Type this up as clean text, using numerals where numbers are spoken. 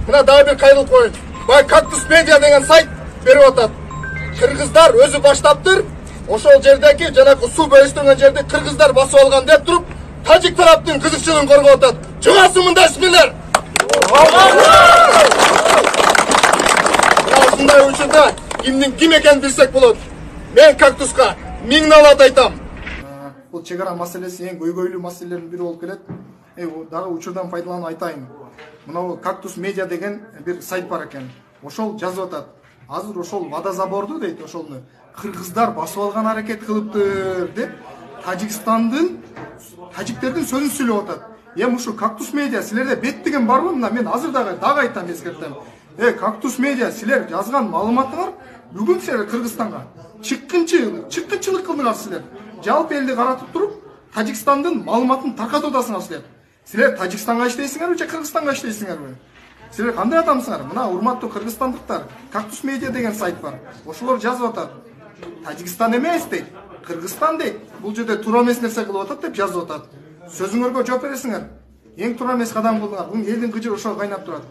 Мына дагы бир кайрылып коеюн. Бай Кактус Медиа деген сайт берип атат. Кыргыздар өзү баштаптыр. Ошол жердеки жанагы суу бөлүштүргөн жерди кыргыздар басып алган деп туруп, тажик тараптын кызыкчылыгын коргоп атат. Чыгасың мындай исмилер. Ушундай учурда ким экенин билсек болот. Мен Кактуска миңналат айтам. Бул чек ара маселеси эң көйгөйлүү маселелердин бири болуп келет. Дагы учурдан пайдаланып айтайын. Мына Кактус Медиа деген бир сайт бар экен. Ошол жазып атат. Азыр ошол водозаборду дейт, ошолну кыргыздар басып алган аракет кылыптыр деп тажиктердин сөзүн сүйлөп атат. Ушу Кактус Медиа силерде бет деген барбы? Мына мен азыр дагы айтам, эскертем. Кактус Медиа силер жазган маалыматыңар бүгүн силер Кыргызстанга чыккынчылык кылдыңар силер. Жалпы элди каратып туруп, Тажикстандын маалыматын таркатып атасыңар силер. Силер Тажикстанга иштейсиңерби же Кыргызстанга иштейсиңерби? Силер кандай адамсыңар? Мына урматтуу кыргызстандыктар, Кактус Медиа деген сайт бар. Ошолор жазып атат. Тажикстан эмес дейт, Кыргызстан дейт. Бул жерде туура эмес нерсе кылып атат деп жазып атат. Сөзүңөргө жооп бересиңер. Эң туура эмес кадам кылдыңар. Бул элдин кыжыры ошол кайнап турат.